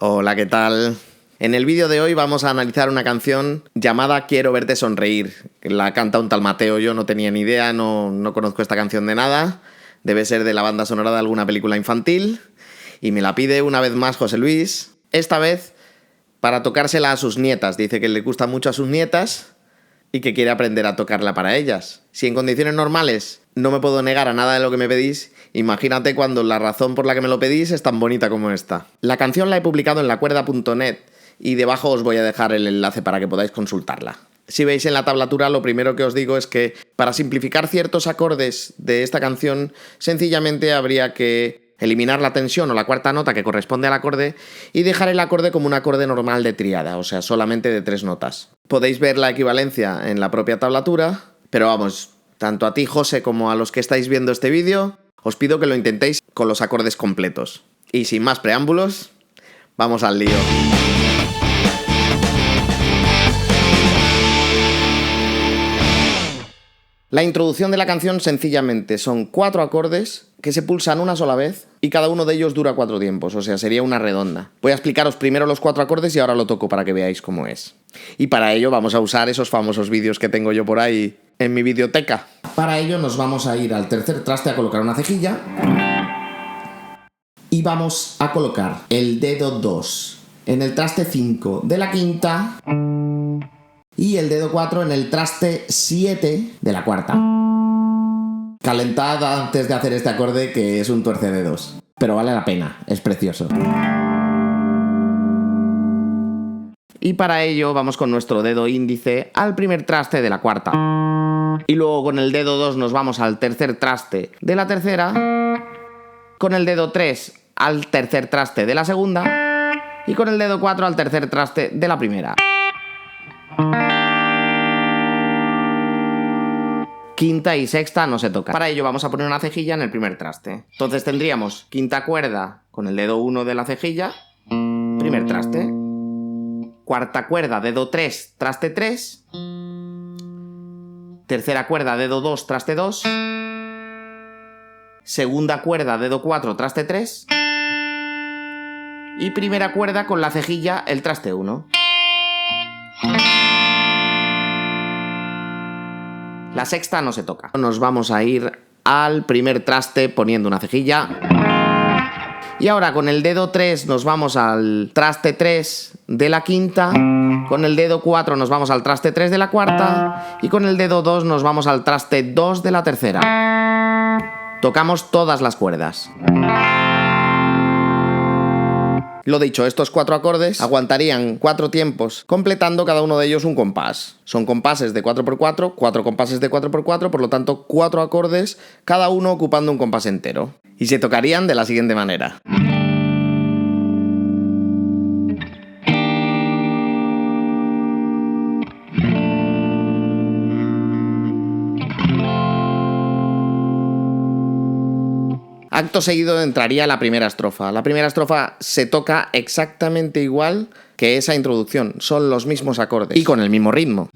Hola, ¿qué tal? En el vídeo de hoy vamos a analizar una canción llamada Quiero verte sonreír. La canta un tal Mateo, yo no tenía ni idea, no conozco esta canción de nada. Debe ser de la banda sonora de alguna película infantil. Y me la pide una vez más José Luis. Esta vez para tocársela a sus nietas. Dice que le gusta mucho a sus nietas y que quiere aprender a tocarla para ellas. Si en condiciones normales no me puedo negar a nada de lo que me pedís, imagínate cuando la razón por la que me lo pedís es tan bonita como esta. La canción la he publicado en lacuerda.net y debajo os voy a dejar el enlace para que podáis consultarla. Si veis en la tablatura, lo primero que os digo es que para simplificar ciertos acordes de esta canción, sencillamente habría que eliminar la tensión o la cuarta nota que corresponde al acorde y dejar el acorde como un acorde normal de tríada, o sea, solamente de 3 notas. Podéis ver la equivalencia en la propia tablatura, pero vamos, tanto a ti, José, como a los que estáis viendo este vídeo, os pido que lo intentéis con los acordes completos. Y sin más preámbulos, vamos al lío. La introducción de la canción sencillamente son 4 acordes que se pulsan una sola vez y cada uno de ellos dura 4 tiempos, o sea, sería una redonda. Voy a explicaros primero los 4 acordes y ahora lo toco para que veáis cómo es. Y para ello vamos a usar esos famosos vídeos que tengo yo por ahí en mi videoteca. Para ello nos vamos a ir al tercer traste a colocar una cejilla y vamos a colocar el dedo 2 en el traste 5 de la quinta y el dedo 4 en el traste 7 de la cuarta. Calentad antes de hacer este acorde, que es un tuercededos, pero vale la pena, es precioso. Y para ello vamos con nuestro dedo índice al primer traste de la cuarta. Y luego con el dedo 2 nos vamos al tercer traste de la tercera. Con el dedo 3 al tercer traste de la segunda. Y con el dedo 4 al tercer traste de la primera. Quinta y sexta no se tocan. Para ello vamos a poner una cejilla en el primer traste. Entonces tendríamos quinta cuerda con el dedo 1 de la cejilla, primer traste. Cuarta cuerda, dedo 3, traste 3. Tercera cuerda, dedo 2, traste 2. Segunda cuerda, dedo 4, traste 3. Y primera cuerda con la cejilla, el traste 1. La sexta no se toca. Nos vamos a ir al primer traste poniendo una cejilla. Y ahora con el dedo 3 nos vamos al traste 3 de la quinta. Con el dedo 4 nos vamos al traste 3 de la cuarta. Y con el dedo 2 nos vamos al traste 2 de la tercera. Tocamos todas las cuerdas. Lo dicho, estos 4 acordes aguantarían 4 tiempos, completando cada uno de ellos un compás. Son compases de 4x4, 4 compases de 4x4, por lo tanto 4 acordes, cada uno ocupando un compás entero. Y se tocarían de la siguiente manera. Acto seguido entraría la primera estrofa. La primera estrofa se toca exactamente igual que esa introducción. Son los mismos acordes y con el mismo ritmo.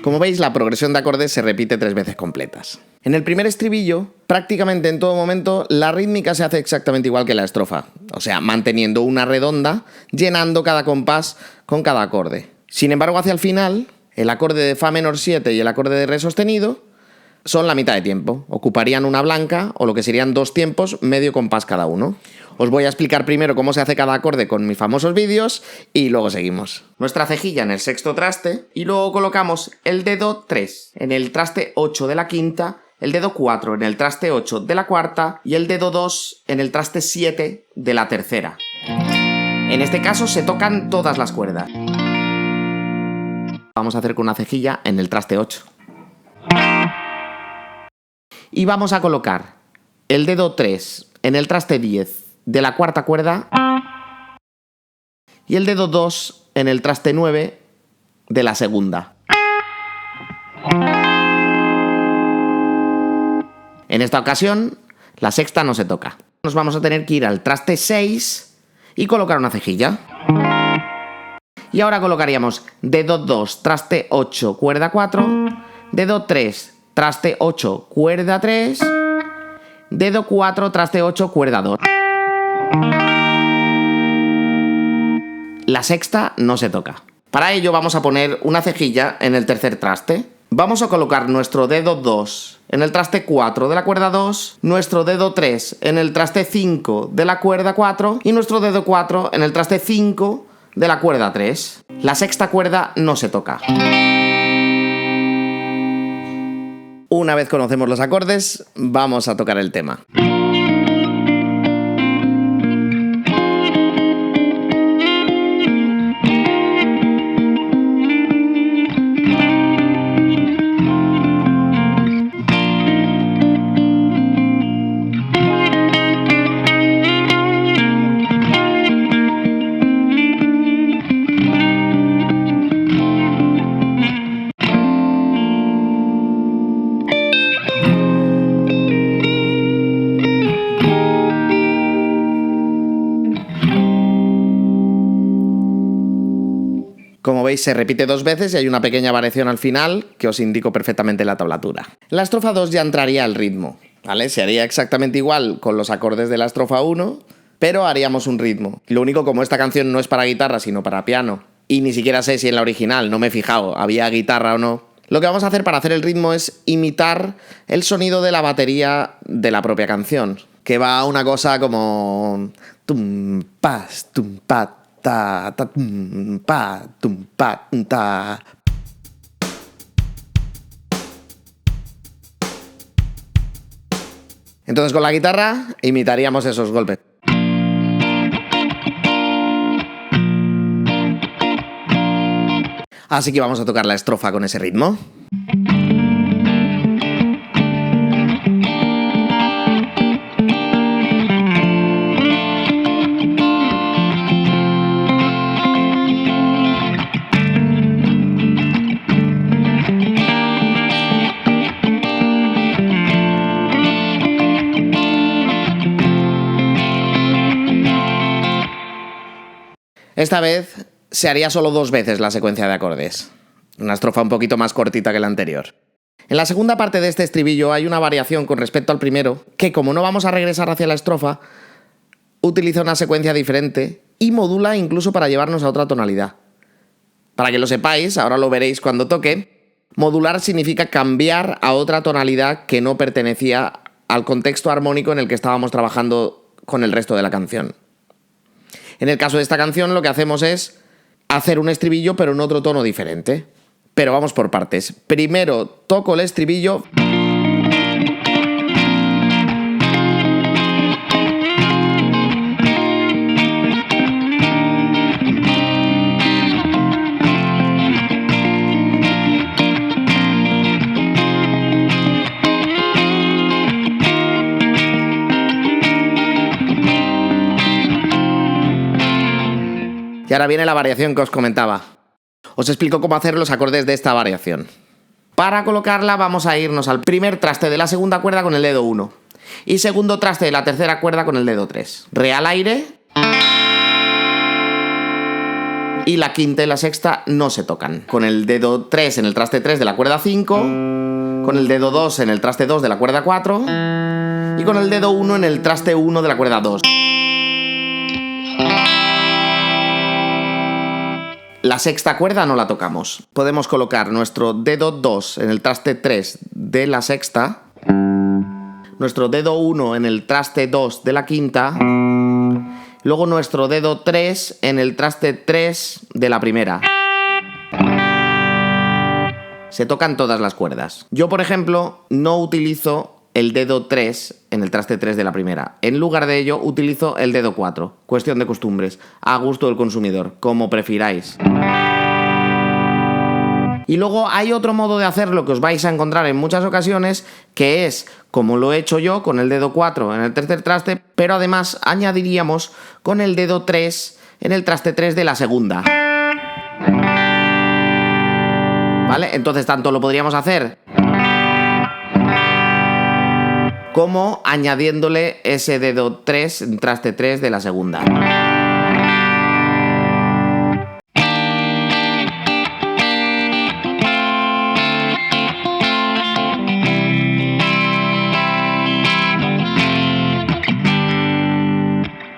Como veis, la progresión de acordes se repite 3 veces completas. En el primer estribillo, prácticamente en todo momento, la rítmica se hace exactamente igual que la estrofa. O sea, manteniendo una redonda, llenando cada compás con cada acorde. Sin embargo, hacia el final, el acorde de Fa menor 7 y el acorde de Re sostenido son la mitad de tiempo. Ocuparían una blanca, o lo que serían 2 tiempos, medio compás cada uno. Os voy a explicar primero cómo se hace cada acorde con mis famosos vídeos y luego seguimos. Nuestra cejilla en el sexto traste y luego colocamos el dedo 3 en el traste 8 de la quinta, el dedo 4 en el traste 8 de la cuarta y el dedo 2 en el traste 7 de la tercera. En este caso se tocan todas las cuerdas. Vamos a hacer con una cejilla en el traste 8. Y vamos a colocar el dedo 3 en el traste 10 de la cuarta cuerda y el dedo 2 en el traste 9 de la segunda. En esta ocasión, la sexta no se toca. Nos vamos a tener que ir al traste 6 y colocar una cejilla. Y ahora colocaríamos dedo 2, traste 8, cuerda 4, dedo 3, traste 8, cuerda 3, dedo 4, traste 8, cuerda 2. La sexta no se toca. Para ello vamos a poner una cejilla en el tercer traste. Vamos a colocar nuestro dedo 2 en el traste 4 de la cuerda 2, nuestro dedo 3 en el traste 5 de la cuerda 4 y nuestro dedo 4 en el traste 5 de la cuerda 3. La sexta cuerda no se toca. Una vez conocemos los acordes, vamos a tocar el tema. Como veis, se repite 2 veces y hay una pequeña variación al final que os indico perfectamente en la tablatura. En la estrofa 2 ya entraría el ritmo, ¿vale? Se haría exactamente igual con los acordes de la estrofa 1, pero haríamos un ritmo. Lo único, como esta canción no es para guitarra, sino para piano, y ni siquiera sé si en la original, no me he fijado, había guitarra o no, lo que vamos a hacer para hacer el ritmo es imitar el sonido de la batería de la propia canción, que va a una cosa como... tum, pas, tum, pa, ta, ta, tum, pa, ta. Entonces con la guitarra imitaríamos esos golpes. Así que vamos a tocar la estrofa con ese ritmo. Esta vez se haría solo 2 veces la secuencia de acordes. Una estrofa un poquito más cortita que la anterior. En la segunda parte de este estribillo hay una variación con respecto al primero, que como no vamos a regresar hacia la estrofa, utiliza una secuencia diferente y modula incluso para llevarnos a otra tonalidad. Para que lo sepáis, ahora lo veréis cuando toque, modular significa cambiar a otra tonalidad que no pertenecía al contexto armónico en el que estábamos trabajando con el resto de la canción. En el caso de esta canción lo que hacemos es hacer un estribillo pero en otro tono diferente. Pero vamos por partes. Primero toco el estribillo. Y ahora viene la variación que os comentaba. Os explico cómo hacer los acordes de esta variación. Para colocarla vamos a irnos al primer traste de la segunda cuerda con el dedo 1 y segundo traste de la tercera cuerda con el dedo 3. Re al aire y la quinta y la sexta no se tocan. Con el dedo 3 en el traste 3 de la cuerda 5, con el dedo 2 en el traste 2 de la cuerda 4 y con el dedo 1 en el traste 1 de la cuerda 2. La sexta cuerda no la tocamos. Podemos colocar nuestro dedo 2 en el traste 3 de la sexta, nuestro dedo 1 en el traste 2 de la quinta, luego nuestro dedo 3 en el traste 3 de la primera. Se tocan todas las cuerdas. Yo, por ejemplo, no utilizo el dedo 3 en el traste 3 de la primera. En lugar de ello, utilizo el dedo 4. Cuestión de costumbres. A gusto del consumidor, como prefiráis. Y luego hay otro modo de hacerlo que os vais a encontrar en muchas ocasiones, que es como lo he hecho yo con el dedo 4 en el tercer traste, pero además añadiríamos con el dedo 3 en el traste 3 de la segunda. ¿Vale? Entonces tanto lo podríamos hacer como añadiéndole ese dedo 3 en traste 3 de la segunda.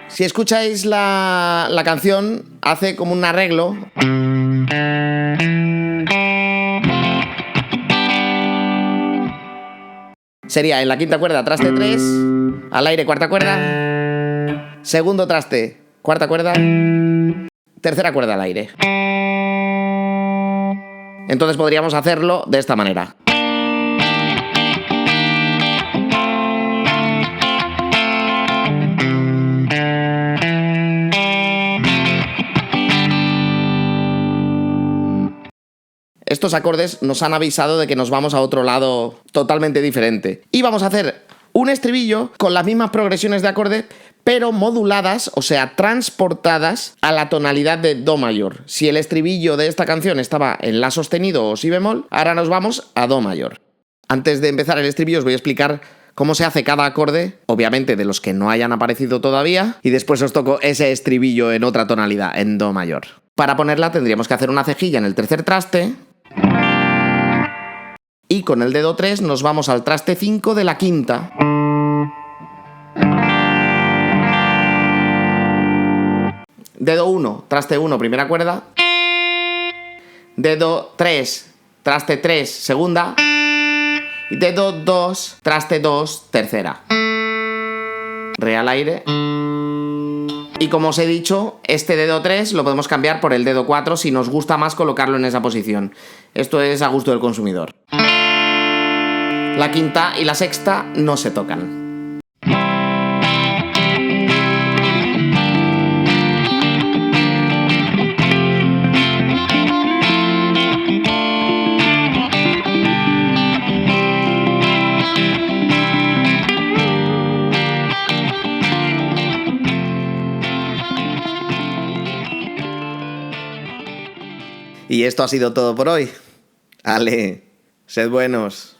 Si escucháis la canción, hace como un arreglo. Sería en la quinta cuerda, traste 3, al aire, cuarta cuerda, segundo traste, cuarta cuerda, tercera cuerda al aire. Entonces podríamos hacerlo de esta manera. Estos acordes nos han avisado de que nos vamos a otro lado totalmente diferente. Y vamos a hacer un estribillo con las mismas progresiones de acorde, pero moduladas, o sea, transportadas a la tonalidad de do mayor. Si el estribillo de esta canción estaba en la sostenido o si bemol, ahora nos vamos a do mayor. Antes de empezar el estribillo os voy a explicar cómo se hace cada acorde, obviamente de los que no hayan aparecido todavía, y después os toco ese estribillo en otra tonalidad, en do mayor. Para ponerla tendríamos que hacer una cejilla en el tercer traste, y con el dedo 3 nos vamos al traste 5 de la quinta. Dedo 1, traste 1, primera cuerda. Dedo 3, traste 3, segunda. Y dedo 2, traste 2, tercera. Re al aire. Y como os he dicho, este dedo 3 lo podemos cambiar por el dedo 4 si nos gusta más colocarlo en esa posición. Esto es a gusto del consumidor. La quinta y la sexta no se tocan. Y esto ha sido todo por hoy. Ale, sed buenos.